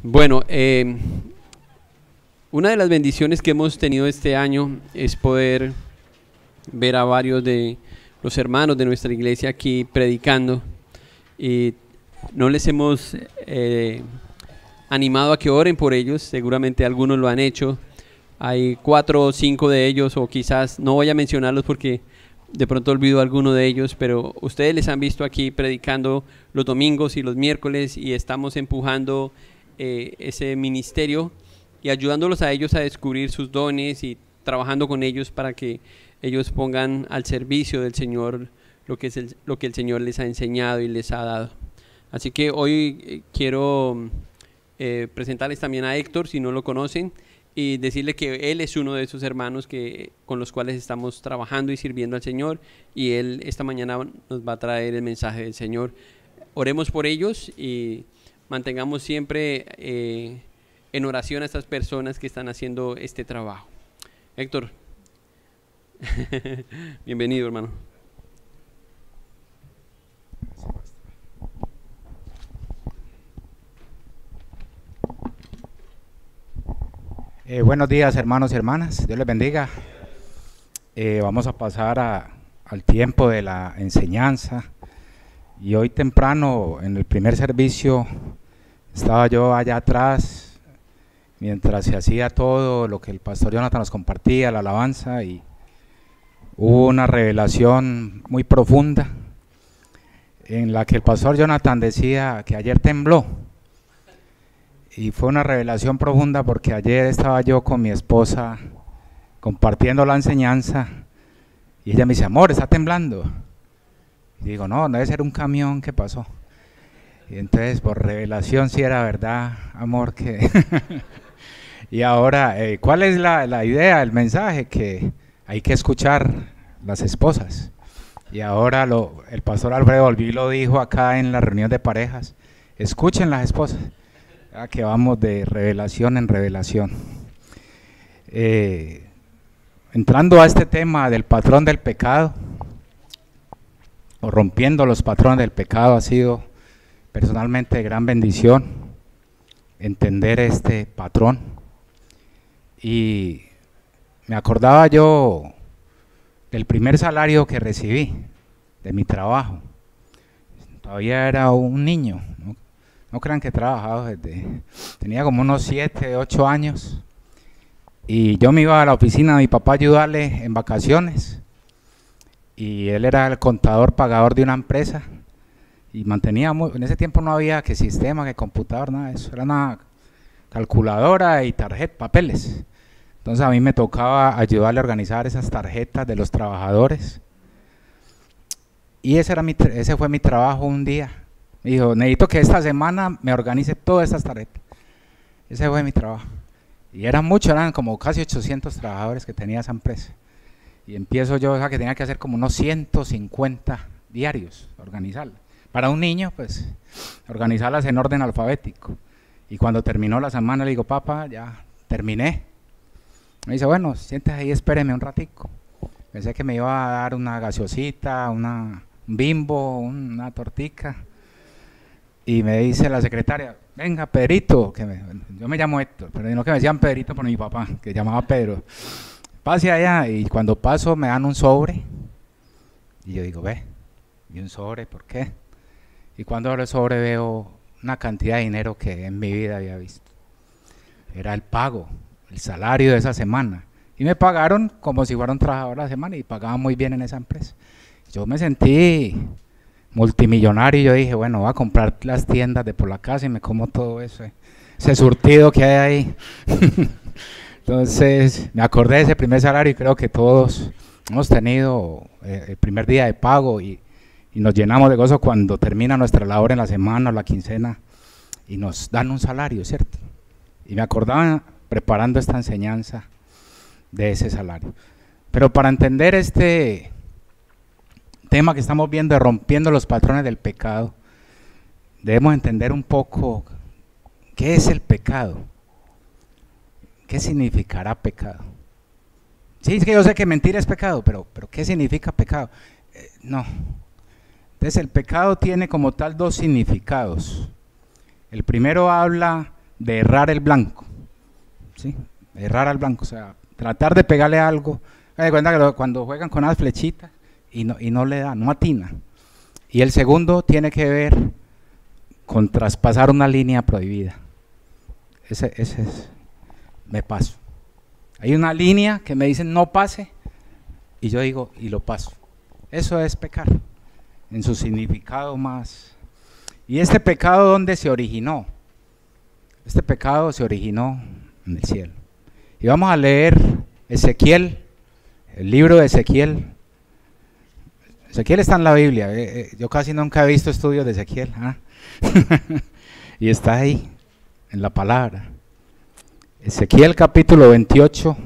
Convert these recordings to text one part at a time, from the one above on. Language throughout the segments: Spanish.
Bueno, una de las bendiciones que hemos tenido este año es poder ver a varios de los hermanos de nuestra iglesia aquí predicando, y no les hemos animado a que oren por ellos. Seguramente algunos lo han hecho. Hay 4 o 5 de ellos, o quizás no voy a mencionarlos porque de pronto olvido alguno de ellos, pero ustedes les han visto aquí predicando los domingos y los miércoles, y estamos empujando ese ministerio y ayudándolos a ellos a descubrir sus dones y trabajando con ellos para que ellos pongan al servicio del Señor lo que el Señor les ha enseñado y les ha dado. Así que hoy quiero presentarles también a Héctor, si no lo conocen, y decirle que él es uno de esos hermanos con los cuales estamos trabajando y sirviendo al Señor, y él esta mañana nos va a traer el mensaje del Señor. Oremos por ellos y mantengamos siempre en oración a estas personas que están haciendo este trabajo. Héctor, bienvenido, hermano. Buenos días, hermanos y hermanas, Dios les bendiga. Vamos a pasar al tiempo de la enseñanza, y hoy temprano en el primer servicio estaba yo allá atrás mientras se hacía todo lo que el pastor Jonathan nos compartía, la alabanza, y hubo una revelación muy profunda en la que el pastor Jonathan decía que ayer tembló. Y fue una revelación profunda porque ayer estaba yo con mi esposa compartiendo la enseñanza y ella me dice: amor, está temblando. Y digo: no, debe ser un camión que pasó. Y entonces por revelación sí era verdad, amor, que... Y ahora, ¿cuál es la idea, el mensaje? Que hay que escuchar las esposas. Y ahora el pastor Alfredo Olví lo dijo acá en la reunión de parejas: escuchen las esposas. Que vamos de revelación en revelación. Entrando a este tema del patrón del pecado, o rompiendo los patrones del pecado, ha sido personalmente de gran bendición entender este patrón. Y me acordaba yo del primer salario que recibí de mi trabajo. Todavía era un niño, ¿no? No crean que he trabajado tenía como unos 7, 8 años, y yo me iba a la oficina de mi papá a ayudarle en vacaciones, y él era el contador pagador de una empresa, y en ese tiempo no había que sistema, que computador, nada de eso, era una calculadora y papeles. Entonces a mí me tocaba ayudarle a organizar esas tarjetas de los trabajadores, y ese fue mi trabajo un día. Me dijo: necesito que esta semana me organice todas estas tarjetas. Ese fue mi trabajo. Y eran muchos, eran como casi 800 trabajadores que tenía esa empresa. Y empiezo yo, o sea, que tenía que hacer como unos 150 diarios, organizarlas. Para un niño, pues, organizarlas en orden alfabético. Y cuando terminó la semana le digo: papá, ya terminé. Me dice: bueno, siéntese ahí, espéreme un ratico. Pensé que me iba a dar una gaseosita, un Bimbo, una tortica. Y me dice la secretaria: venga, Pedrito, yo me llamo Héctor, pero no que me decían Pedrito por mi papá, que llamaba Pedro. Pase allá. Y cuando paso me dan un sobre, y yo digo: ve, ¿y un sobre por qué? Y cuando abro el sobre veo una cantidad de dinero que en mi vida había visto. Era el pago, el salario de esa semana. Y me pagaron como si fuera un trabajador a la semana, y pagaban muy bien en esa empresa. Yo me sentí multimillonario, y yo dije: bueno, voy a comprar las tiendas de por la casa y me como todo eso, ese surtido que hay ahí. Entonces me acordé de ese primer salario, y creo que todos hemos tenido el primer día de pago, y nos llenamos de gozo cuando termina nuestra labor en la semana o la quincena y nos dan un salario, ¿cierto? Y me acordaba preparando esta enseñanza de ese salario. Pero para entender este tema que estamos viendo de rompiendo los patrones del pecado, debemos entender un poco qué es el pecado, qué significará pecado. Sí, es que yo sé que mentir es pecado, pero ¿qué significa pecado? No. Entonces el pecado tiene como tal 2 significados. El primero habla de errar el blanco, ¿sí? Errar al blanco, o sea, tratar de pegarle algo. Me doy cuenta que cuando juegan con las flechitas y no le da, no atina. Y el segundo tiene que ver con traspasar una línea prohibida. Ese es, me paso. Hay una línea que me dicen no pase y yo digo y lo paso. Eso es pecar en su significado más. ¿Y este pecado dónde se originó? Este pecado se originó en el cielo. Y vamos a leer Ezequiel, el libro de Ezequiel. Ezequiel está en la Biblia. Yo casi nunca he visto estudios de Ezequiel. Y está ahí, en la palabra. Ezequiel capítulo 28,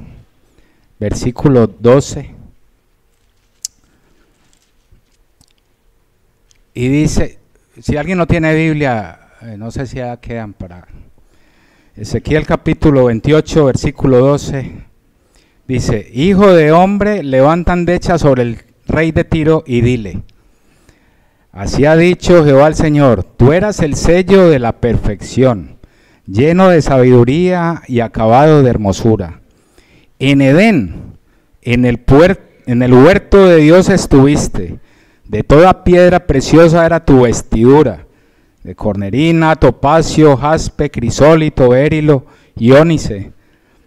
versículo 12. Y dice, si alguien no tiene Biblia, no sé si ya quedan para... Ezequiel capítulo 28, versículo 12, dice, hijo de hombre, levanta andecha sobre el rey de Tiro y dile, así ha dicho Jehová el Señor, tú eras el sello de la perfección, lleno de sabiduría y acabado de hermosura. En Edén, en el huerto de Dios estuviste, de toda piedra preciosa era tu vestidura, de cornerina, topacio, jaspe, crisólito, berilo y ónice,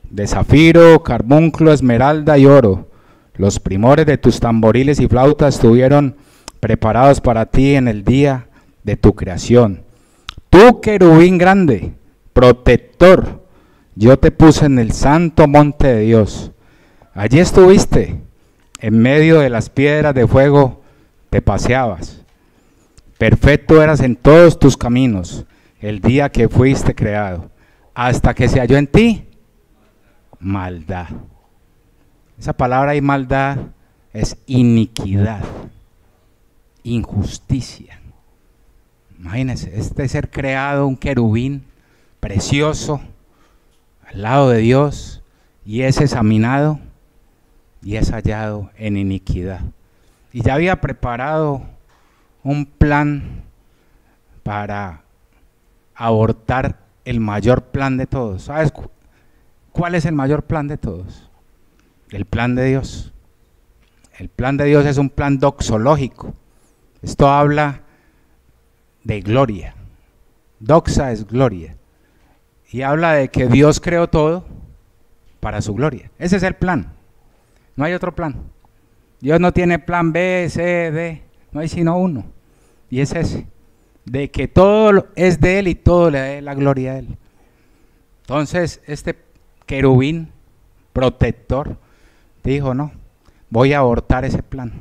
de zafiro, carbunclo, esmeralda y oro. Los primores de tus tamboriles y flautas estuvieron preparados para ti en el día de tu creación. Tú, querubín grande, protector, yo te puse en el santo monte de Dios. Allí estuviste, en medio de las piedras de fuego te paseabas. Perfecto eras en todos tus caminos, el día que fuiste creado, hasta que se halló en ti maldad. Esa palabra y maldad es iniquidad, injusticia. Imagínense, este ser creado, un querubín precioso, al lado de Dios, y es examinado y es hallado en iniquidad. Y ya había preparado un plan para abortar el mayor plan de todos. ¿Sabes cuál es el mayor plan de todos? El plan de Dios. El plan de Dios es un plan doxológico. Esto habla de gloria. Doxa es gloria. Y habla de que Dios creó todo para su gloria. Ese es el plan. No hay otro plan. Dios no tiene plan B, C, D. No hay sino uno. Y es ese. De que todo es de Él y todo le da la gloria a Él. Entonces, este querubín protector dijo, no, voy a abortar ese plan.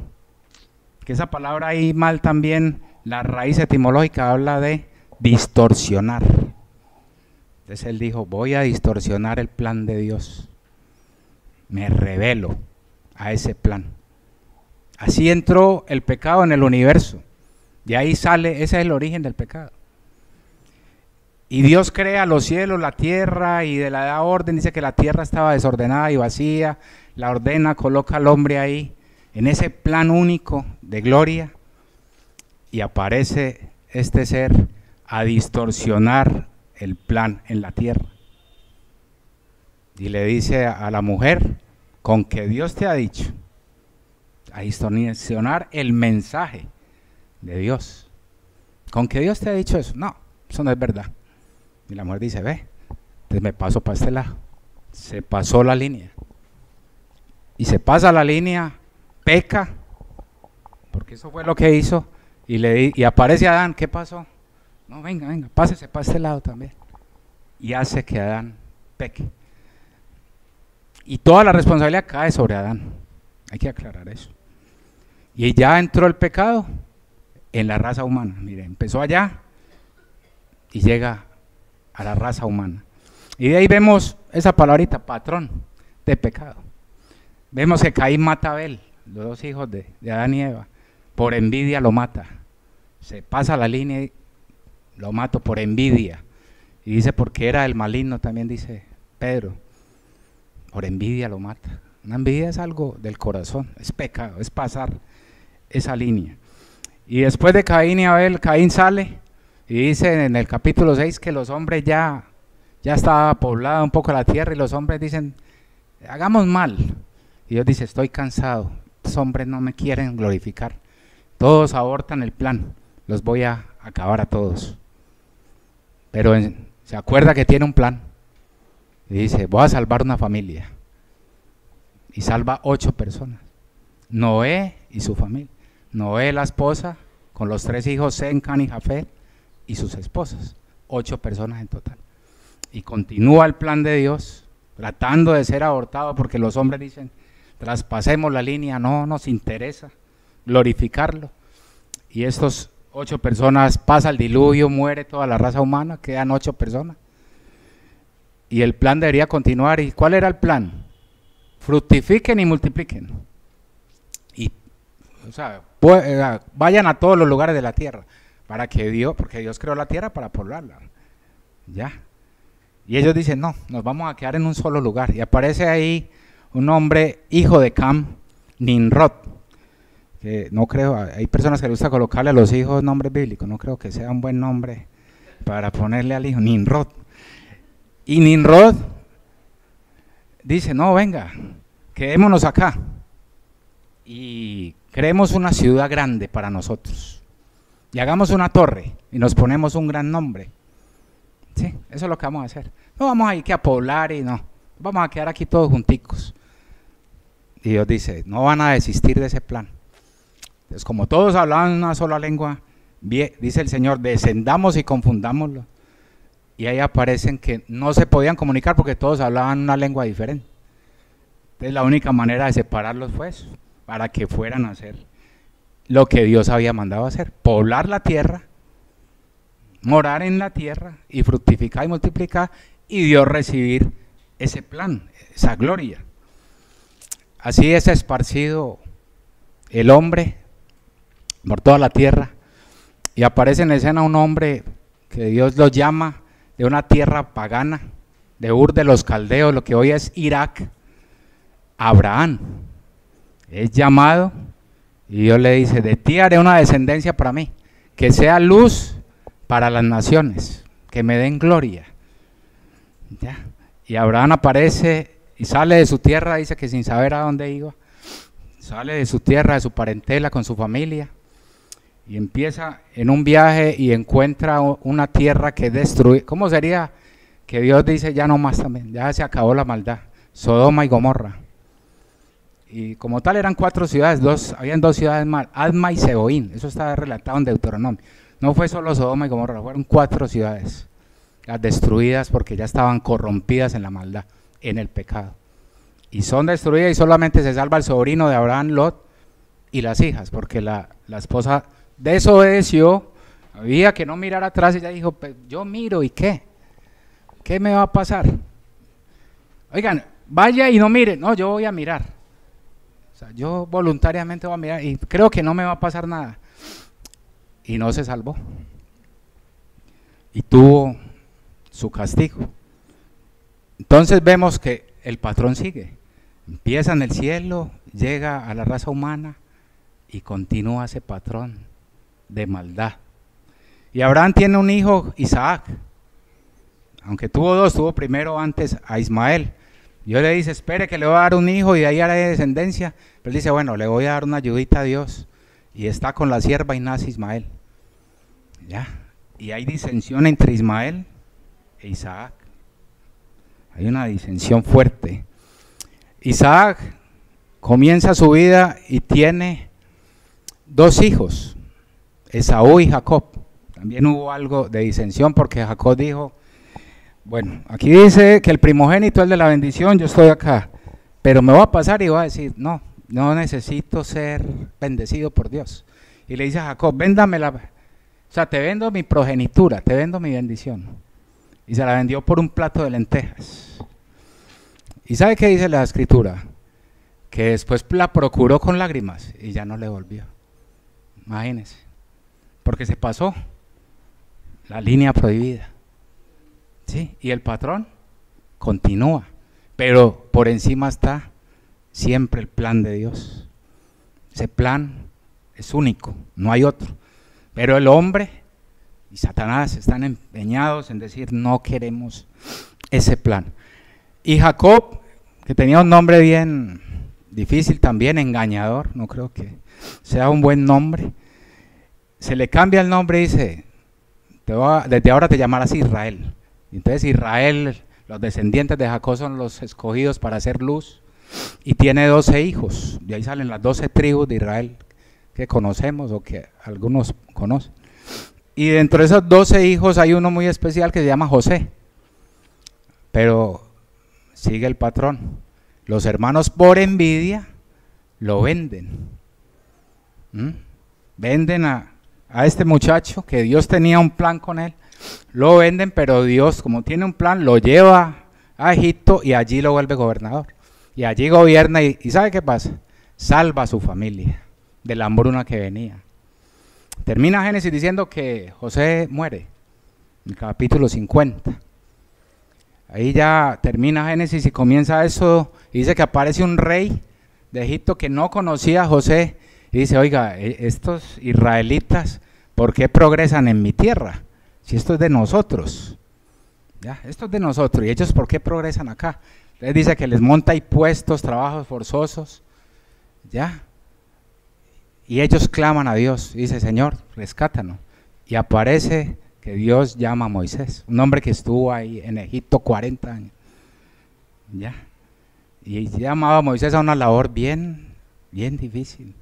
Que esa palabra ahí mal también, la raíz etimológica habla de distorsionar. Entonces él dijo, voy a distorsionar el plan de Dios. Me rebelo a ese plan. Así entró el pecado en el universo. De ahí sale, ese es el origen del pecado. Y Dios crea los cielos, la tierra, y de la da orden, dice que la tierra estaba desordenada y vacía, la ordena, coloca al hombre ahí, en ese plan único de gloria, y aparece este ser a distorsionar el plan en la tierra. Y le dice a la mujer, con que Dios te ha dicho, a distorsionar el mensaje de Dios. Con que Dios te ha dicho eso, no, eso no es verdad. Y la mujer dice, ve, entonces me paso para este lado. Se pasó la línea. Y se pasa la línea, peca, porque eso fue lo que hizo, y aparece Adán, ¿qué pasó? No, venga, pásese para este lado también. Y hace que Adán peque. Y toda la responsabilidad cae sobre Adán. Hay que aclarar eso. Y ya entró el pecado en la raza humana. Mire, empezó allá y llega a la raza humana. Y de ahí vemos esa palabrita, patrón de pecado. Vemos que Caín mata a Abel, los dos hijos de Adán y Eva. Por envidia lo mata. Se pasa la línea y lo mato por envidia. Y dice, porque era el maligno, también dice Pedro. Por envidia lo mata. Una envidia es algo del corazón, es pecado, es pasar esa línea. Y después de Caín y Abel, Caín sale y dice en el capítulo 6 que los hombres ya ya estaba poblada un poco la tierra y los hombres dicen, hagamos mal. Y Dios dice, estoy cansado, los hombres no me quieren glorificar, todos abortan el plan, los voy a acabar a todos. Pero se acuerda que tiene un plan y dice, voy a salvar una familia. Y salva 8 personas. Noé y su familia. Noé, la esposa, con los 3 hijos, Sem, Cam y Jafet, y sus esposas. 8 personas en total. Y continúa el plan de Dios, tratando de ser abortado, porque los hombres dicen, traspasemos la línea, no nos interesa glorificarlo. Y estos 8 personas, pasa el diluvio, muere toda la raza humana, quedan 8 personas. Y el plan debería continuar. ¿Y cuál era el plan? Fructifiquen y multipliquen. Y, o sea, vayan a todos los lugares de la tierra, para que Dios, porque Dios creó la tierra para poblarla. Ya. Y ellos dicen, no, nos vamos a quedar en un solo lugar. Y aparece ahí un hombre, hijo de Cam, Nimrod. Que no creo, hay personas que les gusta colocarle a los hijos nombres bíblicos, no creo que sea un buen nombre para ponerle al hijo, Nimrod. Y Nimrod dice, no, venga, quedémonos acá y creemos una ciudad grande para nosotros y hagamos una torre y nos ponemos un gran nombre. Sí, eso es lo que vamos a hacer. No vamos a ir que a poblar y no, vamos a quedar aquí todos junticos. Y Dios dice, no van a desistir de ese plan. Entonces, como todos hablaban una sola lengua, dice el Señor, descendamos y confundámoslo. Y ahí aparecen que no se podían comunicar porque todos hablaban una lengua diferente. Entonces la única manera de separarlos fue eso, para que fueran a hacer lo que Dios había mandado hacer, poblar la tierra, morar en la tierra y fructificar y multiplicar, y Dios recibir ese plan, esa gloria. Así es esparcido el hombre por toda la tierra, y aparece en escena un hombre que Dios lo llama de una tierra pagana, de Ur de los Caldeos, lo que hoy es Irak. Abraham es llamado y Dios le dice, de ti haré una descendencia para mí, que sea luz para las naciones, que me den gloria. ¿Ya? Y Abraham aparece y sale de su tierra, dice que sin saber a dónde iba, sale de su tierra, de su parentela, con su familia, y empieza en un viaje y encuentra una tierra que destruye. ¿Cómo sería que Dios dice ya no más también? Ya se acabó la maldad. Sodoma y Gomorra. Y como tal eran 4 ciudades, habían 2 ciudades más, Adma y Seboín. Eso está relatado en Deuteronomio. No fue solo Sodoma y Gomorra, fueron 4 ciudades. Las destruidas porque ya estaban corrompidas en la maldad, en el pecado. Y son destruidas y solamente se salva el sobrino de Abraham, Lot, y las hijas, porque la esposa desobedeció, había que no mirar atrás, y ella dijo, pues yo miro, ¿y qué? ¿Qué me va a pasar? Oigan, vaya y no mire, no, yo voy a mirar. O sea, yo voluntariamente voy a mirar y creo que no me va a pasar nada. Y no se salvó. Y tuvo su castigo. Entonces vemos que el patrón sigue. Empieza en el cielo, llega a la raza humana y continúa ese patrón de maldad. Y Abraham tiene un hijo, Isaac. Aunque tuvo 2, tuvo primero antes a Ismael. Dios le dice, espere que le voy a dar un hijo y de ahí haré descendencia. Pero él dice, bueno, le voy a dar una ayudita a Dios. Y está con la sierva y nace Ismael. ¿Ya? Y hay disensión entre Ismael e Isaac. Hay una disensión fuerte. Isaac comienza su vida y tiene 2 hijos, Esaú y Jacob. También hubo algo de disensión porque Jacob dijo, bueno, aquí dice que el primogénito es el de la bendición, yo estoy acá, pero me voy a pasar y voy a decir, no necesito ser bendecido por Dios. Y le dice a Jacob, véndamela, o sea, te vendo mi progenitura, te vendo mi bendición. Y se la vendió por un plato de lentejas. ¿Y sabe qué dice la escritura? Que después la procuró con lágrimas y ya no le volvió. Imagínense, porque se pasó la línea prohibida. ¿Sí? Y el patrón continúa, pero por encima está siempre el plan de Dios. Ese plan es único, no hay otro. Pero el hombre y Satanás están empeñados en decir no queremos ese plan. Y Jacob, que tenía un nombre bien difícil también, engañador, no creo que sea un buen nombre, se le cambia el nombre y dice, desde ahora te llamarás Israel. Entonces Israel, los descendientes de Jacob son los escogidos para hacer luz, y tiene 12 hijos, de ahí salen las 12 tribus de Israel que conocemos o que algunos conocen. Y dentro de esos 12 hijos hay uno muy especial que se llama José, pero sigue el patrón. Los hermanos por envidia lo venden. Venden a este muchacho, que Dios tenía un plan con él, lo venden, pero Dios, como tiene un plan, lo lleva a Egipto y allí lo vuelve gobernador. Y allí gobierna y ¿sabe qué pasa? Salva a su familia de la hambruna que venía. Termina Génesis diciendo que José muere, en el capítulo 50. Ahí ya termina Génesis y comienza eso, y dice que aparece un rey de Egipto que no conocía a José, y dice, oiga, estos israelitas, ¿por qué progresan en mi tierra? Si esto es de nosotros, ya, esto es de nosotros, y ellos ¿por qué progresan acá? Entonces dice que les monta impuestos, trabajos forzosos, ya, y ellos claman a Dios, y dice, Señor, rescátanos, y aparece que Dios llama a Moisés, un hombre que estuvo ahí en Egipto 40 años, ya, y llamaba a Moisés a una labor bien difícil,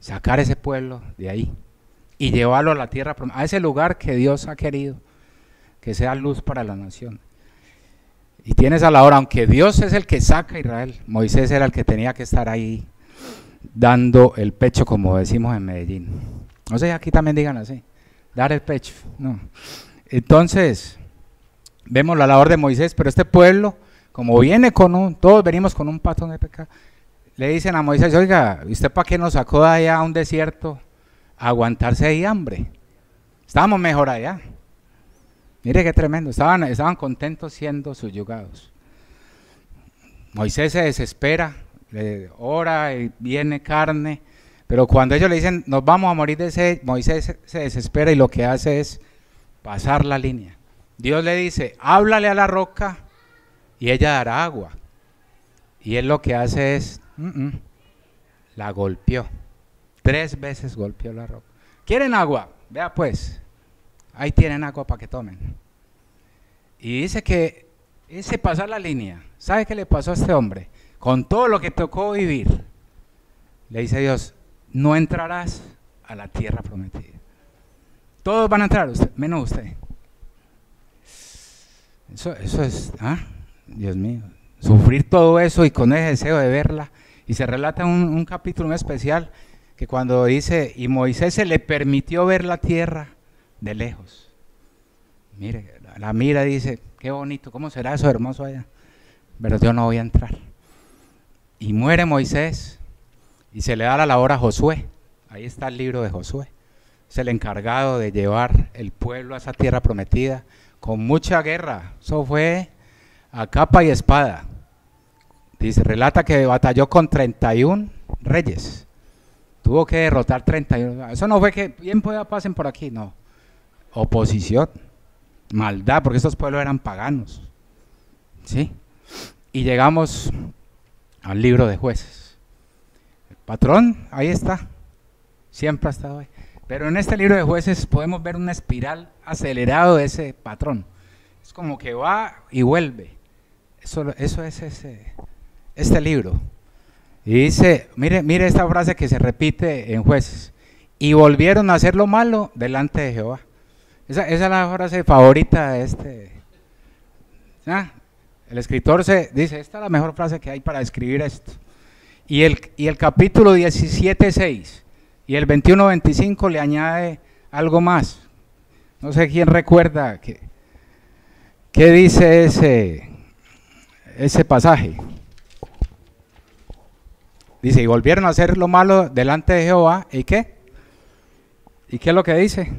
sacar ese pueblo de ahí, y llevarlo a la tierra, a ese lugar que Dios ha querido, que sea luz para la nación. Y tienes a la hora, aunque Dios es el que saca a Israel, Moisés era el que tenía que estar ahí dando el pecho, como decimos en Medellín. No sé, aquí también digan así, dar el pecho. No. Entonces, vemos la labor de Moisés, pero este pueblo, como viene todos venimos con un patrón de pecado, le dicen a Moisés, oiga, ¿usted para qué nos sacó de allá a un desierto a aguantarse ahí hambre? Estábamos mejor allá. Mire qué tremendo, estaban contentos siendo subyugados. Moisés se desespera, ora y viene carne, pero cuando ellos le dicen, nos vamos a morir de sed, Moisés se desespera y lo que hace es pasar la línea. Dios le dice, háblale a la roca y ella dará agua. Y él lo que hace es, la golpeó. 3 veces golpeó la roca. ¿Quieren agua? Vea pues. Ahí tienen agua para que tomen. Y dice que ese pasar la línea, ¿sabe qué le pasó a este hombre? Con todo lo que tocó vivir, le dice Dios, no entrarás a la tierra prometida. Todos van a entrar, menos usted. Eso es, Dios mío, sufrir todo eso y con ese deseo de verla. Y se relata un capítulo muy especial, que cuando dice, y Moisés se le permitió ver la tierra de lejos. Mire, la mira y dice, qué bonito, ¿cómo será eso hermoso allá? Pero yo no voy a entrar. Y muere Moisés y se le da la labor a Josué. Ahí está el libro de Josué. Es el encargado de llevar el pueblo a esa tierra prometida con mucha guerra. Eso fue a capa y espada. Dice, relata que batalló con 31 reyes. Tuvo que derrotar 31. Eso no fue que bien pasen por aquí, no. Oposición, maldad, porque estos pueblos eran paganos. ¿Sí? Y llegamos al libro de Jueces. El patrón, ahí está. Siempre ha estado ahí. Pero en este libro de Jueces podemos ver una espiral acelerada de ese patrón. Es como que va y vuelve. Eso es este libro. Y dice, mire esta frase que se repite en Jueces. Y volvieron a hacer lo malo delante de Jehová. Esa es la frase favorita de este. El escritor dice, esta es la mejor frase que hay para describir esto. Y el capítulo 17:6 y el 21:25 le añade algo más. No sé quién recuerda qué dice ese pasaje. Dice, y volvieron a hacer lo malo delante de Jehová, ¿y qué? ¿Y qué es lo que dice?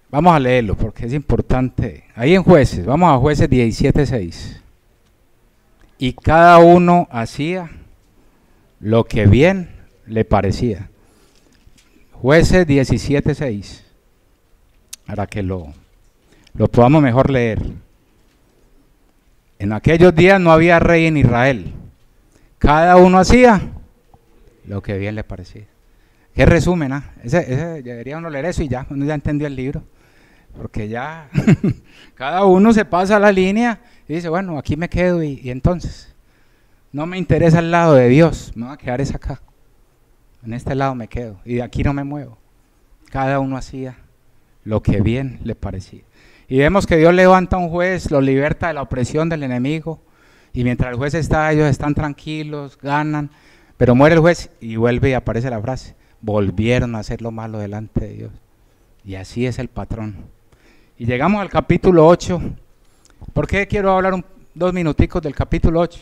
Vamos a leerlo porque es importante. Ahí en Jueces, vamos a Jueces 17:6. Y cada uno hacía lo que bien le parecía. Jueces 17:6, para que lo podamos mejor leer. En aquellos días no había rey en Israel. Cada uno hacía lo que bien le parecía. Qué resumen, ¿ah? Ese debería uno leer eso y ya, uno ya entendió el libro. Porque ya cada uno se pasa la línea y dice, bueno, aquí me quedo y entonces no me interesa el lado de Dios, me voy a quedar es acá. En este lado me quedo y de aquí no me muevo. Cada uno hacía lo que bien le parecía. Y vemos que Dios levanta a un juez, lo liberta de la opresión del enemigo, y mientras el juez está, ellos están tranquilos, ganan, pero muere el juez y vuelve y aparece la frase, volvieron a hacer lo malo delante de Dios. Y así es el patrón. Y llegamos al capítulo 8. ¿Por qué quiero hablar 2 minuticos del capítulo 8?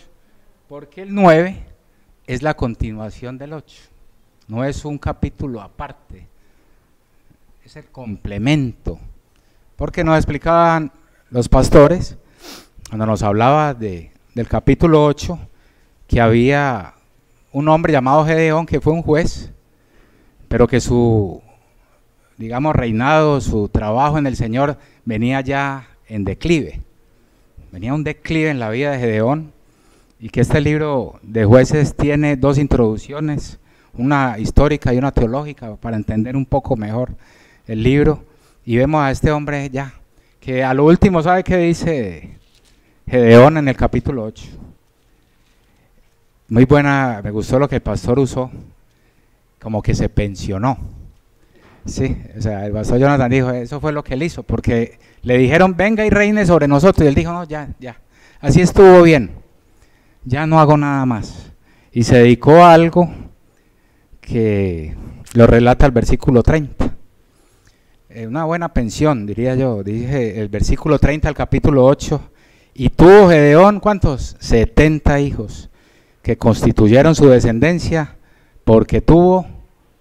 Porque el 9 es la continuación del 8. No es un capítulo aparte, es el complemento. Porque nos explicaban los pastores, cuando nos hablaba del capítulo 8, que había un hombre llamado Gedeón, que fue un juez, pero que su, digamos, reinado, su trabajo en el Señor venía ya en declive. Venía un declive en la vida de Gedeón, y que este libro de Jueces tiene 2 introducciones, una histórica y una teológica, para entender un poco mejor el libro. Y vemos a este hombre ya, que a lo último, ¿sabe qué dice Gedeón en el capítulo 8? Muy buena, me gustó lo que el pastor usó, como que se pensionó. Sí, o sea, el pastor Jonathan dijo, eso fue lo que él hizo, porque le dijeron, venga y reine sobre nosotros, y él dijo, no, ya, así estuvo bien, ya no hago nada más. Y se dedicó a algo que lo relata el versículo 30. Una buena pensión, diría yo. Dije el versículo 30 al capítulo 8. Y tuvo Gedeón, ¿cuántos? 70 hijos, que constituyeron su descendencia, porque tuvo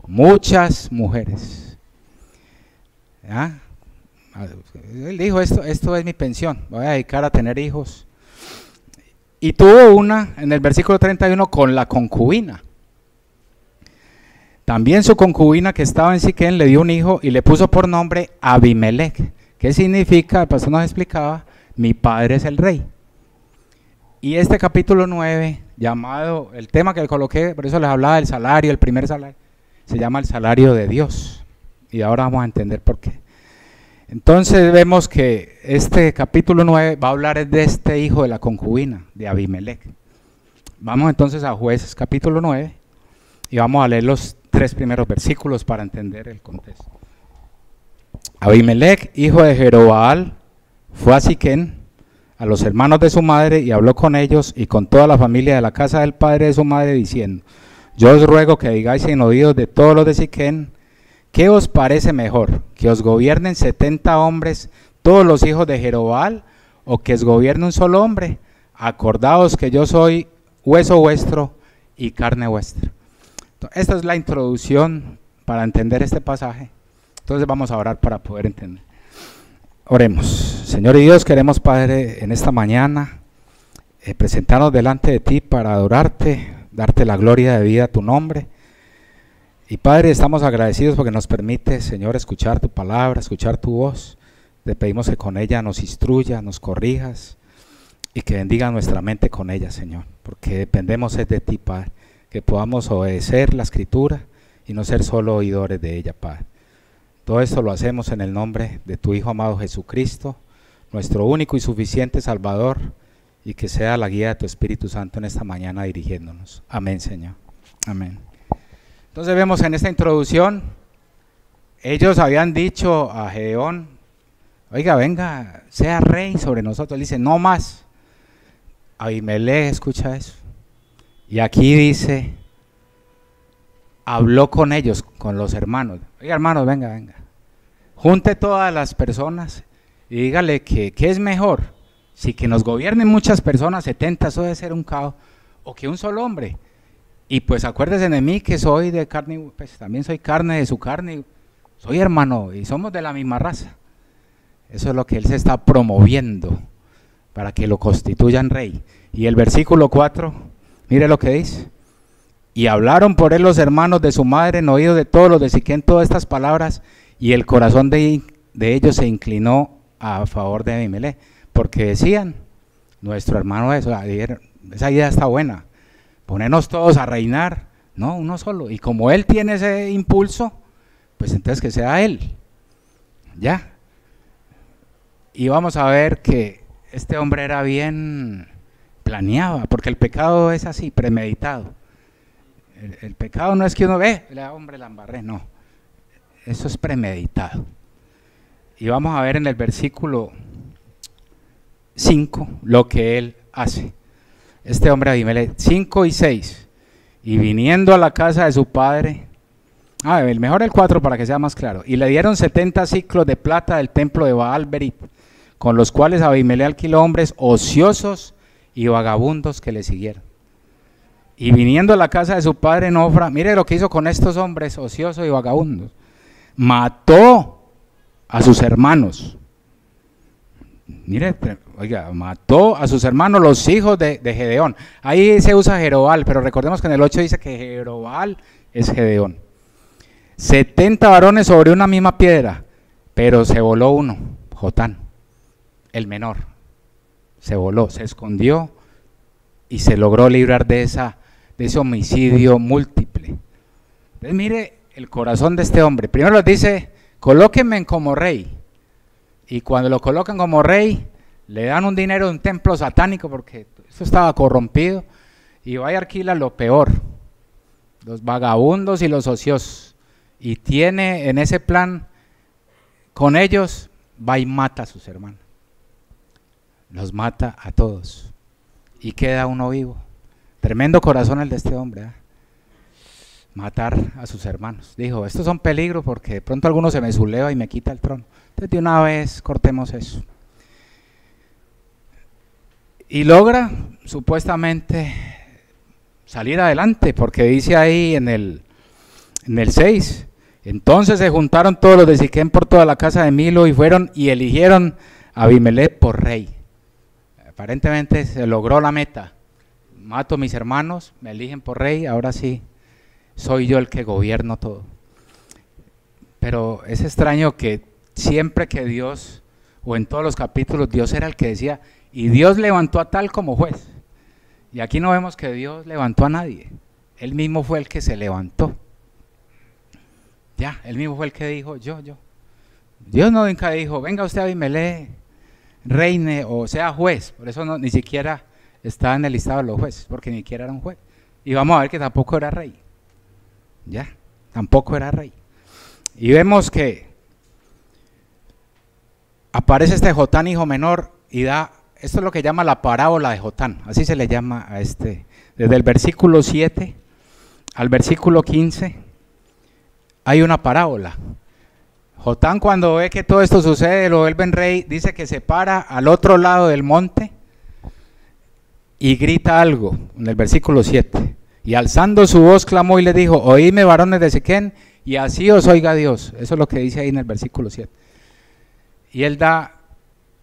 muchas mujeres. ¿Ah? Él dijo, esto es mi pensión, voy a dedicar a tener hijos. Y tuvo una, en el versículo 31, con la concubina. También su concubina, que estaba en Siquén, le dio un hijo y le puso por nombre Abimelech. ¿Qué significa? El pastor nos explicaba, mi padre es el rey. Y este capítulo 9, llamado, el tema que le coloqué, por eso les hablaba del salario, el primer salario, se llama el salario de Dios. Y ahora vamos a entender por qué. Entonces vemos que este capítulo 9 va a hablar de este hijo de la concubina, de Abimelech. Vamos entonces a Jueces capítulo 9 y vamos a leer los 3 primeros versículos para entender el contexto. Abimelech, hijo de Jerobaal, fue a Siquén, a los hermanos de su madre, y habló con ellos y con toda la familia de la casa del padre de su madre, diciendo, yo os ruego que digáis en oídos de todos los de Siquén, ¿qué os parece mejor? ¿Que os gobiernen 70 hombres, todos los hijos de Jerobaal, o que os gobierne un solo hombre? Acordaos que yo soy hueso vuestro y carne vuestra. Esta es la introducción para entender este pasaje. Entonces vamos a orar para poder entender. Oremos. Señor y Dios, queremos, Padre, en esta mañana presentarnos delante de ti para adorarte, darte la gloria de vida a tu nombre. Y Padre, estamos agradecidos porque nos permites, Señor, escuchar tu palabra, escuchar tu voz. Te pedimos que con ella nos instruya, nos corrijas y que bendiga nuestra mente con ella, Señor, porque dependemos de ti, Padre, que podamos obedecer la Escritura y no ser solo oidores de ella, Padre. Todo esto lo hacemos en el nombre de tu Hijo amado Jesucristo, nuestro único y suficiente Salvador, y que sea la guía de tu Espíritu Santo en esta mañana dirigiéndonos. Amén, Señor. Amén. Entonces vemos en esta introducción, ellos habían dicho a Gedeón, oiga, venga, sea rey sobre nosotros. Él dice, no más. Abimelech escucha eso. Y aquí dice, habló con ellos, con los hermanos. Oiga, hermanos, venga. Junte todas las personas y dígale que ¿qué es mejor? Si que nos gobiernen muchas personas, 70, eso debe ser un caos, o que un solo hombre. Y pues acuérdese de mí que soy de carne, pues también soy carne de su carne, soy hermano y somos de la misma raza. Eso es lo que él se está promoviendo para que lo constituyan rey. Y el versículo 4, mire lo que dice. Y hablaron por él los hermanos de su madre en oído de todos los de Siquem todas estas palabras, y el corazón de ellos se inclinó a favor de Abimelech, porque decían, nuestro hermano eso, esa idea está buena, ponernos todos a reinar, no, uno solo, y como él tiene ese impulso, pues entonces que sea él, ya. Y vamos a ver que este hombre era bien planeado, porque el pecado es así, premeditado. El pecado no es que uno ve, hombre, la embarré, no, eso es premeditado. Y vamos a ver en el versículo 5 lo que él hace. Este hombre Abimelech, 5 y 6. Y viniendo a la casa de su padre, mejor el 4 para que sea más claro. Y le dieron 70 ciclos de plata del templo de Baal-Berit, con los cuales Abimelech alquiló hombres ociosos y vagabundos que le siguieron. Y viniendo a la casa de su padre en Ofra, mire lo que hizo con estos hombres ociosos y vagabundos. Mató a sus hermanos. Mire, oiga, mató a sus hermanos, los hijos de Gedeón. Ahí se usa Jerobal, pero recordemos que en el 8 dice que Jerobal es Gedeón. 70 varones sobre una misma piedra, pero se voló uno, Jotán, el menor. Se voló, se escondió y se logró librar de ese homicidio múltiple. Entonces mire el corazón de este hombre. Primero les dice, colóquenme como rey. Y cuando lo colocan como rey, le dan un dinero de un templo satánico, porque eso estaba corrompido, y va y alquila lo peor, los vagabundos y los ociosos, y tiene en ese plan, con ellos, va y mata a sus hermanos, los mata a todos, y queda uno vivo. Tremendo corazón el de este hombre, ¿eh? Matar a sus hermanos. Dijo, estos son peligros porque de pronto alguno se me subleva y me quita el trono. Entonces de una vez cortemos eso. Y logra supuestamente salir adelante, porque dice ahí en el 6, entonces se juntaron todos los de Siquem por toda la casa de Milo y fueron y eligieron a Abimelech por rey. Aparentemente se logró la meta. Mato a mis hermanos, me eligen por rey, ahora sí soy yo el que gobierno todo. Pero es extraño que siempre que Dios, o en todos los capítulos, Dios era el que decía, y Dios levantó a tal como juez. Y aquí no vemos que Dios levantó a nadie. Él mismo fue el que se levantó. Ya, él mismo fue el que dijo, yo. Dios no nunca dijo, venga usted Abimelech, reine o sea juez. Por eso ni siquiera estaba en el listado de los jueces, porque ni siquiera era un juez. Y vamos a ver que tampoco era rey. Ya, tampoco era rey. Y vemos que aparece este Jotán, hijo menor, y da, esto es lo que llama la parábola de Jotán, así se le llama a este, desde el versículo 7 al versículo 15, hay una parábola. Jotán, cuando ve que todo esto sucede, lo vuelven rey, dice que se para al otro lado del monte y grita algo, en el versículo 7. Y alzando su voz clamó y le dijo, oídme varones de Siquem, y así os oiga Dios. Eso es lo que dice ahí en el versículo 7. Y él da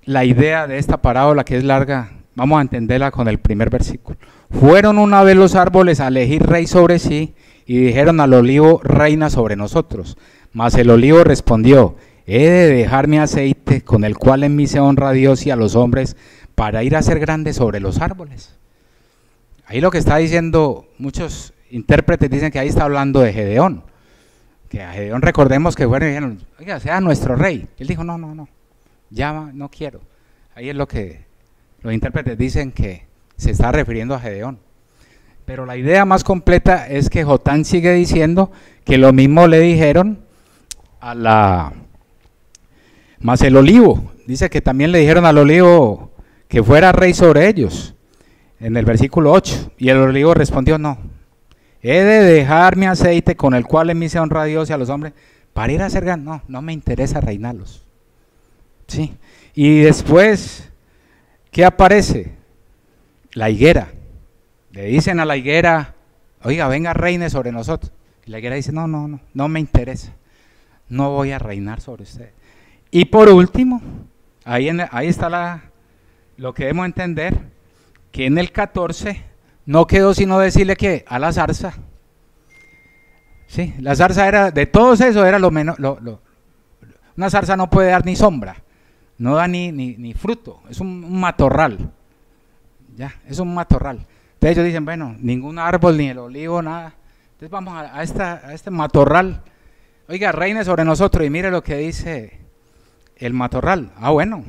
la idea de esta parábola, que es larga, vamos a entenderla con el primer versículo. Fueron una vez los árboles a elegir rey sobre sí, y dijeron al olivo, reina sobre nosotros. Mas el olivo respondió, he de dejar mi aceite, con el cual en mí se honra a Dios y a los hombres, para ir a ser grande sobre los árboles. Ahí lo que está diciendo, muchos intérpretes dicen que ahí está hablando de Gedeón. Que a Gedeón recordemos que fueron y dijeron, oiga, sea nuestro rey. Él dijo, no, ya no quiero. Ahí es lo que los intérpretes dicen que se está refiriendo a Gedeón. Pero la idea más completa es que Jotán sigue diciendo que lo mismo le dijeron más el olivo. Dice que también le dijeron al olivo que fuera rey sobre ellos. En el versículo 8, y el olivo respondió, no, he de dejar mi aceite con el cual en mí se honra a Dios y a los hombres, para ir a ser grande, no me interesa reinarlos. Sí. Y después, ¿qué aparece? La higuera. Le dicen a la higuera, oiga, venga, reine sobre nosotros. Y la higuera dice, no me interesa, no voy a reinar sobre usted. Y por último, ahí está lo que debemos entender, que en el 14 no quedó sino decirle que a la zarza, Sí, la zarza era, de todos eso era lo menos, una zarza no puede dar ni sombra, no da ni fruto, es un matorral, ya, es un matorral. Entonces ellos dicen, bueno, ningún árbol, ni el olivo, nada. Entonces vamos a este matorral, oiga, reine sobre nosotros, y mire lo que dice el matorral. Ah, bueno,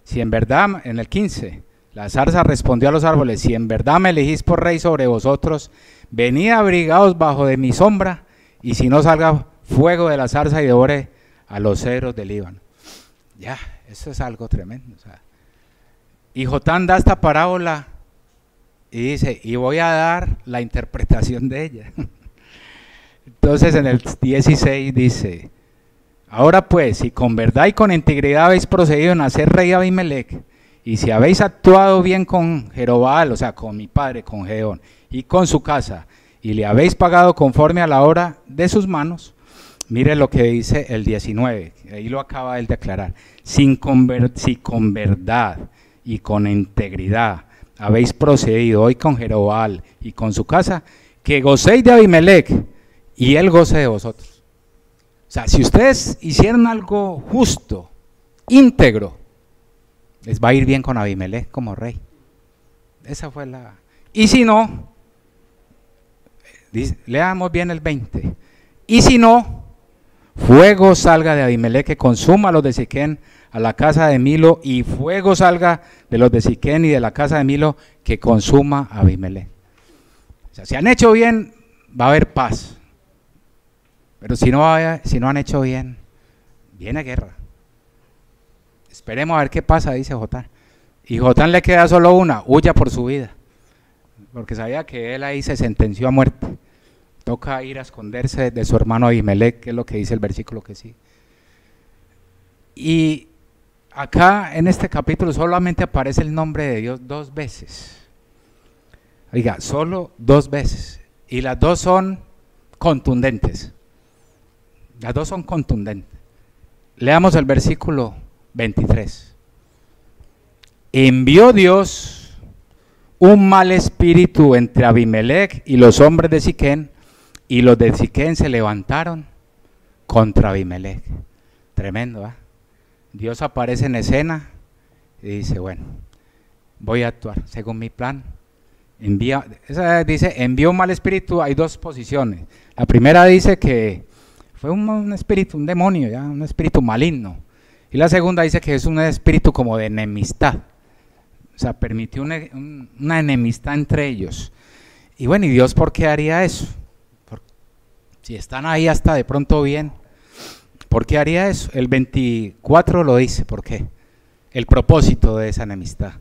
si en verdad, en el 15, la zarza respondió a los árboles, si en verdad me elegís por rey sobre vosotros, venid abrigados bajo de mi sombra, y si no salga fuego de la zarza y devore a los cedros del Líbano. Ya, eso es algo tremendo. O sea. Y Jotán da esta parábola y dice, y voy a dar la interpretación de ella. Entonces en el 16 dice, ahora pues, si con verdad y con integridad habéis procedido en hacer rey a Abimelech, y si habéis actuado bien con Jerobbaal, o sea, con mi padre, con Gedeón, y con su casa, y le habéis pagado conforme a la obra de sus manos, mire lo que dice el 19, ahí lo acaba él de aclarar, si con verdad y con integridad habéis procedido hoy con Jerobbaal y con su casa, que gocéis de Abimelech y él goce de vosotros. O sea, si ustedes hicieron algo justo, íntegro, les va a ir bien con Abimelech como rey. Esa fue la... Y si no, leamos bien el 20, y si no, fuego salga de Abimelech que consuma a los de Siquén a la casa de Milo, y fuego salga de los de Siquén y de la casa de Milo que consuma a Abimelech. O sea, si han hecho bien, va a haber paz. Pero si no han hecho bien, viene guerra. Esperemos a ver qué pasa, dice Jotán. Y Jotán le queda solo una, huya por su vida. Porque sabía que él ahí se sentenció a muerte. Toca ir a esconderse de su hermano Abimelech, que es lo que dice el versículo que sigue. Y acá en este capítulo solamente aparece el nombre de Dios 2 veces. Oiga, solo 2 veces. Y las dos son contundentes. Las dos son contundentes. Leamos el versículo 23. Envió Dios un mal espíritu entre Abimelech y los hombres de Siquén, y los de Siquén se levantaron contra Abimelech. Tremendo, ¿eh? Dios aparece en escena y dice, bueno, voy a actuar según mi plan. Dice, envió un mal espíritu, hay 2 posiciones. La primera dice que fue un espíritu, un demonio, ya, un espíritu maligno. Y la segunda dice que es un espíritu como de enemistad. O sea, permitió una enemistad entre ellos. Y bueno, ¿y Dios por qué haría eso? Si están ahí hasta de pronto bien, ¿por qué haría eso? El 24 lo dice, ¿por qué? El propósito de esa enemistad.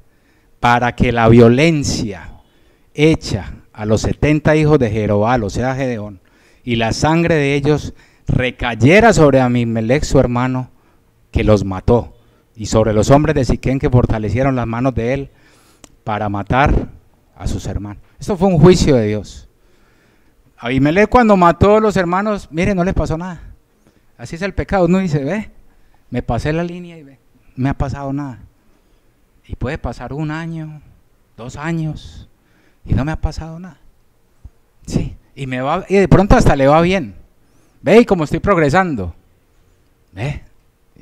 Para que la violencia hecha a los 70 hijos de Jerobbaal, o sea, Gedeón, y la sangre de ellos recayera sobre Abimelech su hermano, que los mató, y sobre los hombres de Siquén que fortalecieron las manos de él para matar a sus hermanos. Esto fue un juicio de Dios. Abimelech cuando mató a los hermanos, mire, no le pasó nada. Así es el pecado, uno dice, ve, me pasé la línea y ve, no me ha pasado nada. Y puede pasar 1 año, 2 años, y no me ha pasado nada. Sí, y de pronto hasta le va bien. Ve, y como estoy progresando, ve,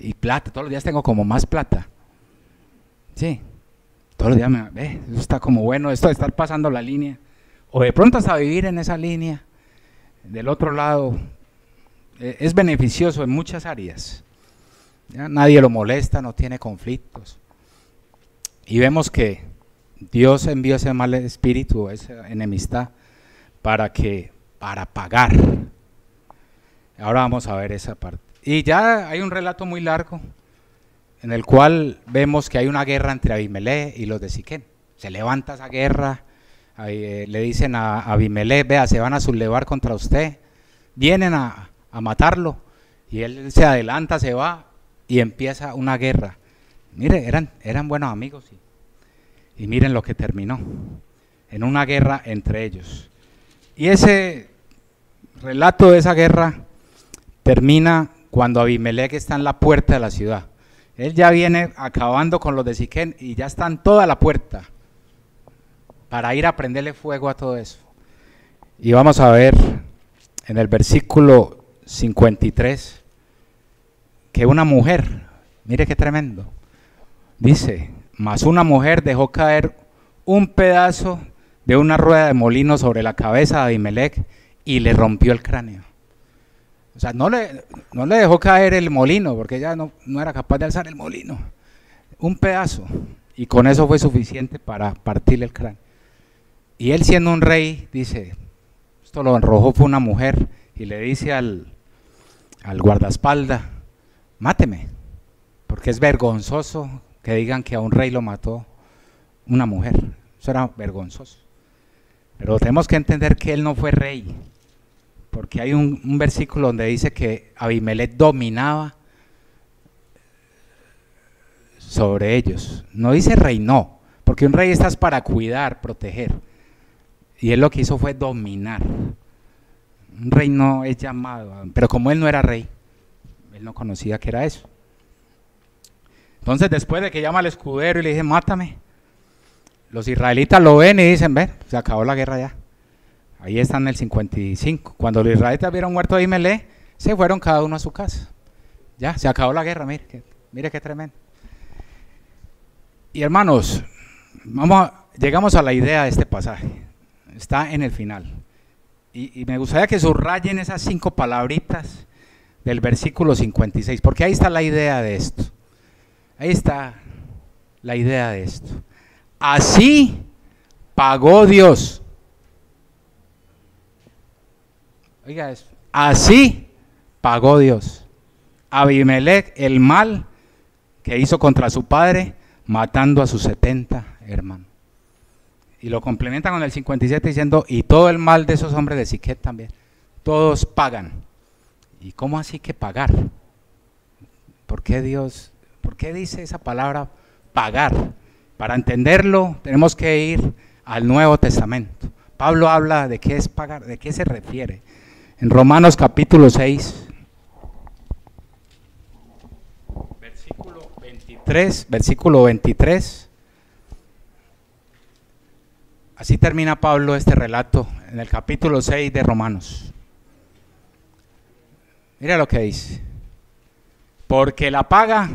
y plata, todos los días tengo como más plata. Sí, todos los días ve, eso está como bueno, esto de estar pasando la línea. O de pronto hasta vivir en esa línea, del otro lado, es beneficioso en muchas áreas. Ya nadie lo molesta, no tiene conflictos. Y vemos que Dios envió ese mal espíritu, esa enemistad, para pagar. Ahora vamos a ver esa parte. Y ya hay un relato muy largo, en el cual vemos que hay una guerra entre Abimelech y los de Siquén. Se levanta esa guerra, le dicen a Abimelech, vea, se van a sublevar contra usted, vienen a matarlo, y él se adelanta, se va, y empieza una guerra. Mire, eran buenos amigos, y miren lo que terminó, en una guerra entre ellos. Y ese relato de esa guerra termina cuando Abimelech está en la puerta de la ciudad. Él ya viene acabando con los de Siquén y ya están toda la puerta para ir a prenderle fuego a todo eso. Y vamos a ver en el versículo 53, que una mujer, mire qué tremendo, dice, mas una mujer dejó caer un pedazo de una rueda de molino sobre la cabeza de Abimelech y le rompió el cráneo. O sea, no le dejó caer el molino, porque ella no era capaz de alzar el molino. Un pedazo. Y con eso fue suficiente para partirle el cráneo. Y él, siendo un rey, dice, esto lo arrojó fue una mujer, y le dice al guardaespaldas, máteme, porque es vergonzoso que digan que a un rey lo mató una mujer. Eso era vergonzoso. Pero tenemos que entender que él no fue rey, porque hay un versículo donde dice que Abimelech dominaba sobre ellos. No dice reinó, porque un rey estás para cuidar, proteger. Y él lo que hizo fue dominar. Un rey no es llamado, pero como él no era rey, él no conocía que era eso. Entonces, después de que llama al escudero y le dice, mátame, los israelitas lo ven y dicen, ve, se acabó la guerra ya. Ahí está en el 55. Cuando los israelitas vieron muerto a Abimelech, se fueron cada uno a su casa. Ya, se acabó la guerra, mire qué tremendo. Y hermanos, llegamos a la idea de este pasaje. Está en el final. Y me gustaría que subrayen esas 5 palabritas del versículo 56, porque ahí está la idea de esto. Ahí está la idea de esto. Así pagó Dios. Oiga eso. Así pagó Dios a Abimelech el mal que hizo contra su padre, matando a sus 70 hermanos. Y lo complementa con el 57 diciendo, y todo el mal de esos hombres de Siquet también. Todos pagan. ¿Y cómo así que pagar? ¿Por qué dice esa palabra pagar? Para entenderlo tenemos que ir al Nuevo Testamento. Pablo habla de qué es pagar, de qué se refiere. En Romanos capítulo 6, versículo 23, así termina Pablo este relato en el capítulo 6 de Romanos. Mira lo que dice. Porque la paga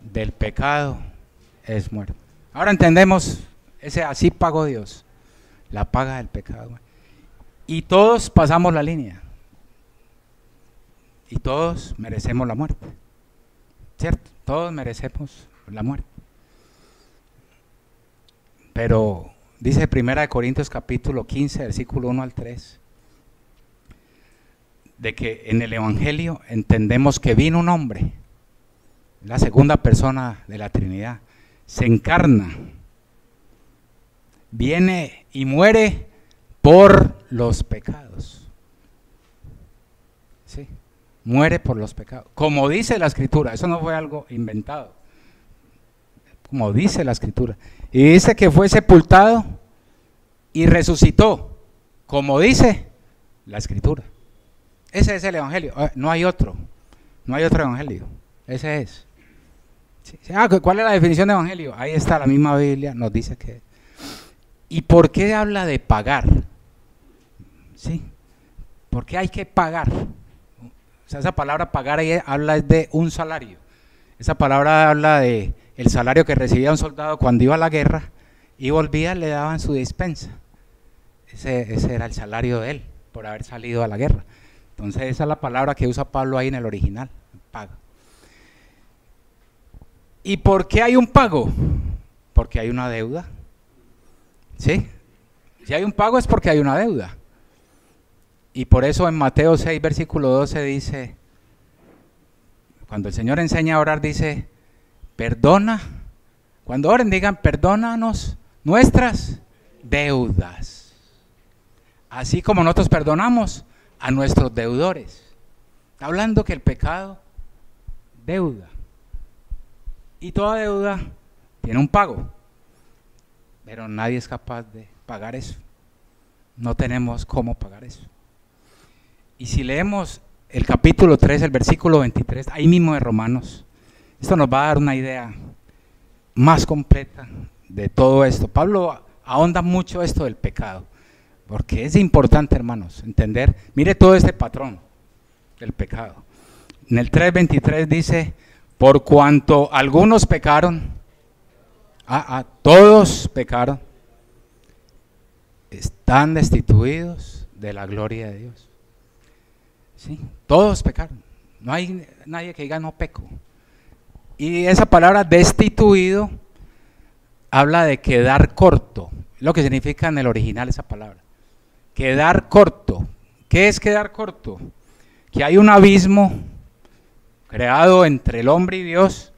del pecado es muerte. Ahora entendemos, así pagó Dios, la paga del pecado. Y todos pasamos la línea. Y todos merecemos la muerte. ¿Cierto? Todos merecemos la muerte. Pero dice 1 Corintios capítulo 15, versículo 1 al 3, de que en el Evangelio entendemos que vino un hombre, la segunda persona de la Trinidad, se encarna, viene y muere por los pecados. Sí, muere por los pecados. Como dice la Escritura, eso no fue algo inventado. Como dice la Escritura. Y dice que fue sepultado y resucitó, como dice la Escritura. Ese es el Evangelio. No hay otro Evangelio. Ese es. Sí. ¿Cuál es la definición de Evangelio? Ahí está, la misma Biblia nos dice que. ¿Y por qué habla de pagar? Sí. ¿Por qué hay que pagar? O sea, esa palabra pagar ahí habla de un salario. Esa palabra habla de el salario que recibía un soldado cuando iba a la guerra y volvía, le daban su despensa. Ese era el salario de él por haber salido a la guerra. Entonces esa es la palabra que usa Pablo ahí en el original, pago. ¿Y por qué hay un pago? Porque hay una deuda. ¿Sí? Si hay un pago es porque hay una deuda. Y por eso en Mateo 6, versículo 12 dice, cuando el Señor enseña a orar, dice, perdona, cuando oren digan, perdónanos nuestras deudas, así como nosotros perdonamos a nuestros deudores. Está hablando que el pecado, deuda. Y toda deuda tiene un pago. Pero nadie es capaz de pagar eso. No tenemos cómo pagar eso. Y si leemos el capítulo 3, el versículo 23, ahí mismo de Romanos, esto nos va a dar una idea más completa de todo esto. Pablo ahonda mucho esto del pecado. Porque es importante, hermanos, entender, mire todo este patrón del pecado. En el 3:23 dice, por cuanto algunos pecaron, todos pecaron, están destituidos de la gloria de Dios. ¿Sí? Todos pecaron. No hay nadie que diga no peco. Y esa palabra destituido habla de quedar corto. Es lo que significa en el original esa palabra. Quedar corto. ¿Qué es quedar corto? Que hay un abismo creado entre el hombre y Dios,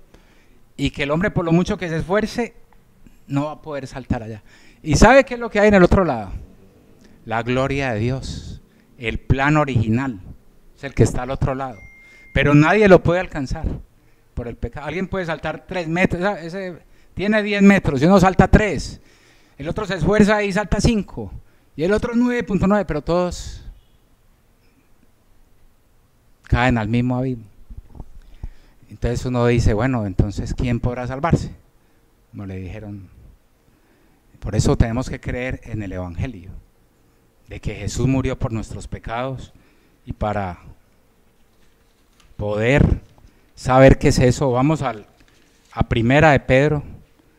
y que el hombre, por lo mucho que se esfuerce, no va a poder saltar allá. ¿Y sabe qué es lo que hay en el otro lado? La gloria de Dios, el plan original, es el que está al otro lado. Pero nadie lo puede alcanzar por el pecado. Alguien puede saltar 3 metros, ese tiene 10 metros y uno salta 3, el otro se esfuerza y salta 5, y el otro 9.9, pero todos caen al mismo abismo. Entonces uno dice, bueno, entonces ¿quién podrá salvarse? Como le dijeron. Por eso tenemos que creer en el Evangelio, de que Jesús murió por nuestros pecados, y para poder saber qué es eso, vamos a Primera de Pedro,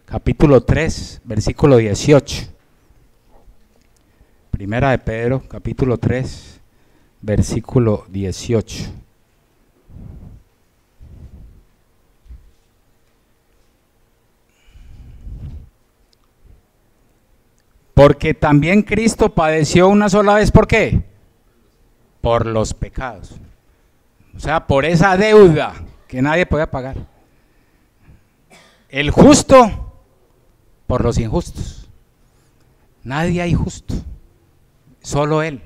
capítulo 3, versículo 18. Primera de Pedro, capítulo 3, versículo 18. Porque también Cristo padeció una sola vez, ¿por qué? Por los pecados. O sea, por esa deuda que nadie puede pagar. El justo por los injustos. Nadie hay justo, solo Él.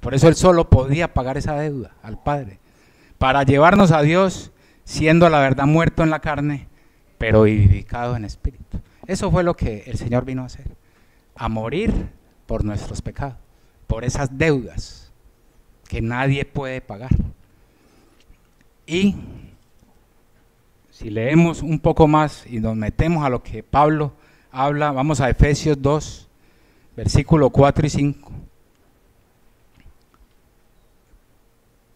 Por eso Él solo podía pagar esa deuda al Padre, para llevarnos a Dios, siendo la verdad muerto en la carne, pero vivificado en espíritu. Eso fue lo que el Señor vino a hacer, a morir por nuestros pecados, por esas deudas que nadie puede pagar. Y si leemos un poco más y nos metemos a lo que Pablo habla, vamos a Efesios 2, versículo 4 y 5.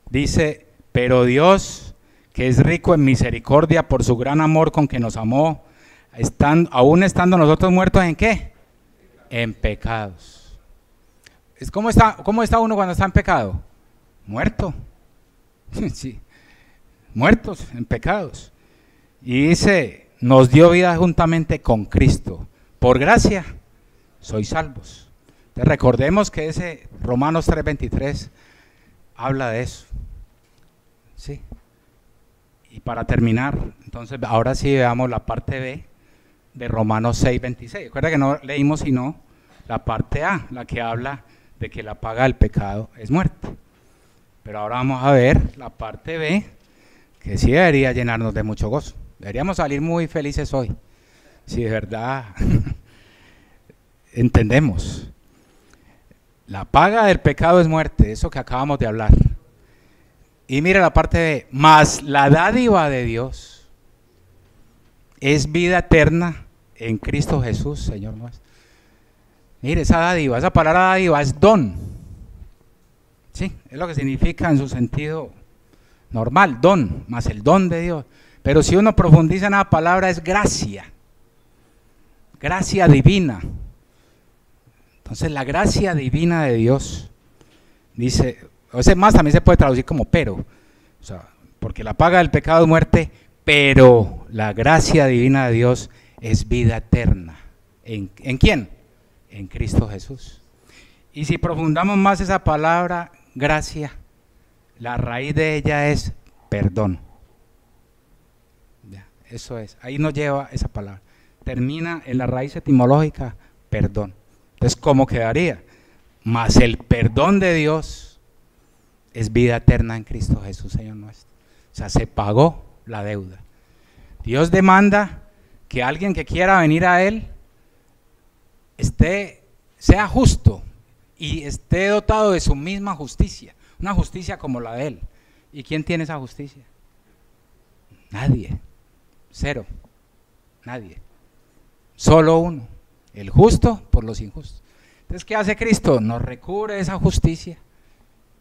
Dice, pero Dios, que es rico en misericordia por su gran amor con que nos amó, aún estando nosotros muertos, ¿en qué? En pecados. ¿Cómo está uno cuando está en pecado? Muerto. Sí, muertos en pecados. Y dice, nos dio vida juntamente con Cristo. Por gracia sois salvos. Entonces recordemos que ese Romanos 3:23 habla de eso. Sí. Y para terminar, entonces ahora sí veamos la parte B de Romanos 6:26. Recuerda que no leímos sino la parte A, la que habla de que la paga del pecado es muerte. Pero ahora vamos a ver la parte B, que sí debería llenarnos de mucho gozo. Deberíamos salir muy felices hoy, si de verdad entendemos. La paga del pecado es muerte, eso que acabamos de hablar. Y mira la parte B, mas la dádiva de Dios es vida eterna en Cristo Jesús, Señor nuestro. Mire, esa dádiva, esa palabra dádiva es don. Sí, es lo que significa en su sentido normal, don, más el don de Dios. Pero si uno profundiza en la palabra es gracia, gracia divina. Entonces la gracia divina de Dios, dice, o sea, más también se puede traducir como pero, o sea, porque la paga del pecado es muerte, pero la gracia divina de Dios es vida eterna. ¿En quién? En Cristo Jesús. Y si profundamos más esa palabra, gracia, la raíz de ella es perdón. Ya, eso es, ahí nos lleva esa palabra. Termina en la raíz etimológica, perdón. Entonces, ¿cómo quedaría? Mas el perdón de Dios es vida eterna en Cristo Jesús, Señor nuestro. O sea, se pagó la deuda. Dios demanda que alguien que quiera venir a Él sea justo y esté dotado de su misma justicia, una justicia como la de Él. ¿Y quién tiene esa justicia? Nadie, cero, nadie, solo uno, el justo por los injustos. Entonces, ¿qué hace Cristo? Nos recubre esa justicia.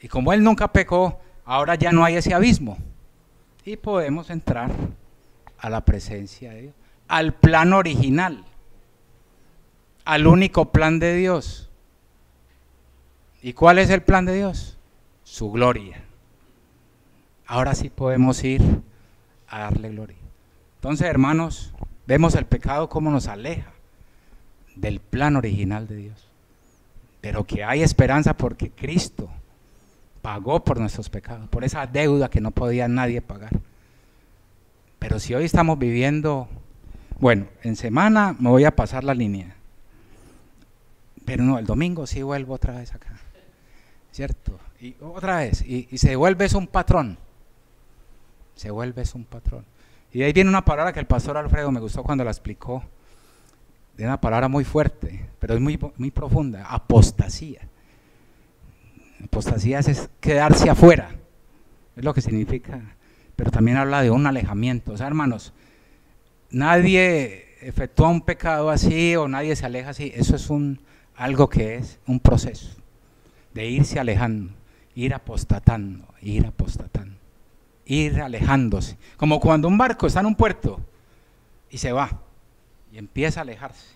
Y como Él nunca pecó, ahora ya no hay ese abismo. Y podemos entrar a la presencia de Dios, al plan original, al único plan de Dios. ¿Y cuál es el plan de Dios? Su gloria. Ahora sí podemos ir a darle gloria. Entonces, hermanos, vemos el pecado como nos aleja del plan original de Dios. Pero que hay esperanza porque Cristo pagó por nuestros pecados, por esa deuda que no podía nadie pagar. Pero si hoy estamos viviendo, bueno, en semana me voy a pasar la línea, pero no, el domingo sí vuelvo otra vez acá, ¿cierto? Y otra vez, y se vuelve un patrón, se vuelve un patrón. Y de ahí viene una palabra que el pastor Alfredo me gustó cuando la explicó, de una palabra muy fuerte, pero es muy profunda, apostasía. Apostasía es quedarse afuera, es lo que significa, pero también habla de un alejamiento. O sea, hermanos, nadie efectúa un pecado así o nadie se aleja así, eso es algo que es un proceso de irse alejando, ir apostatando, ir alejándose, como cuando un barco está en un puerto y se va y empieza a alejarse.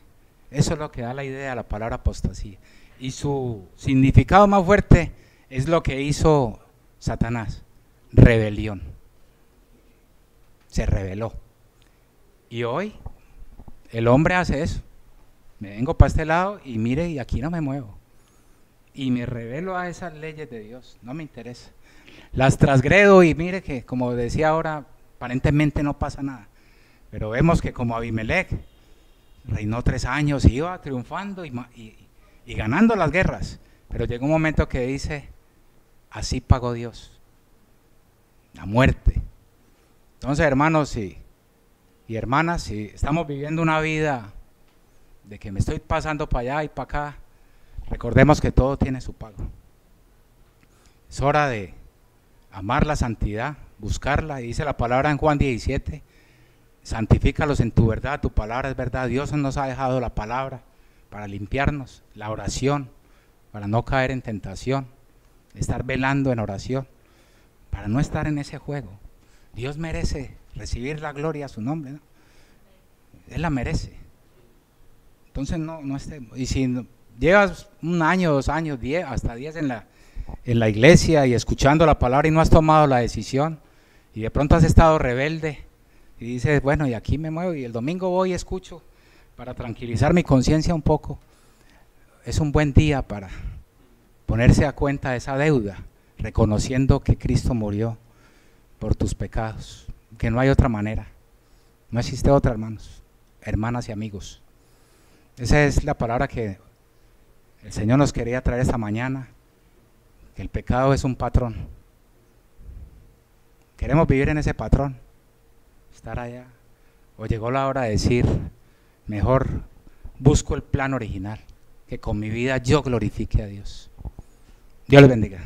Eso es lo que da la idea de la palabra apostasía. Y su significado más fuerte es lo que hizo Satanás, rebelión. Se rebeló. Y hoy el hombre hace eso. Me vengo para este lado y mire, y aquí no me muevo. Y me rebelo a esas leyes de Dios, no me interesa. Las transgredo y mire que, como decía ahora, aparentemente no pasa nada. Pero vemos que como Abimelech reinó 3 años y iba triunfando y ganando las guerras, pero llegó un momento que dice, así pagó Dios, la muerte. Entonces, hermanos y hermanas, si estamos viviendo una vida de que me estoy pasando para allá y para acá, recordemos que todo tiene su pago. Es hora de amar la santidad, buscarla, y dice la palabra en Juan 17, santifícalos en tu verdad, tu palabra es verdad. Dios nos ha dejado la palabra para limpiarnos, la oración, para no caer en tentación, estar velando en oración, para no estar en ese juego. Dios merece recibir la gloria a su nombre, ¿no? Él la merece. Entonces no estemos. Y si llevas 1 año, 2 años, 10, hasta 10 en la iglesia y escuchando la palabra y no has tomado la decisión, y de pronto has estado rebelde y dices, bueno, y aquí me muevo y el domingo voy y escucho para tranquilizar mi conciencia un poco, es un buen día para ponerse a cuenta de esa deuda, reconociendo que Cristo murió por tus pecados, que no hay otra manera, no existe otra, hermanos, hermanas y amigos. Esa es la palabra que el Señor nos quería traer esta mañana, que el pecado es un patrón. Queremos vivir en ese patrón, estar allá, o llegó la hora de decir, mejor busco el plan original, que con mi vida yo glorifique a Dios. Dios les bendiga.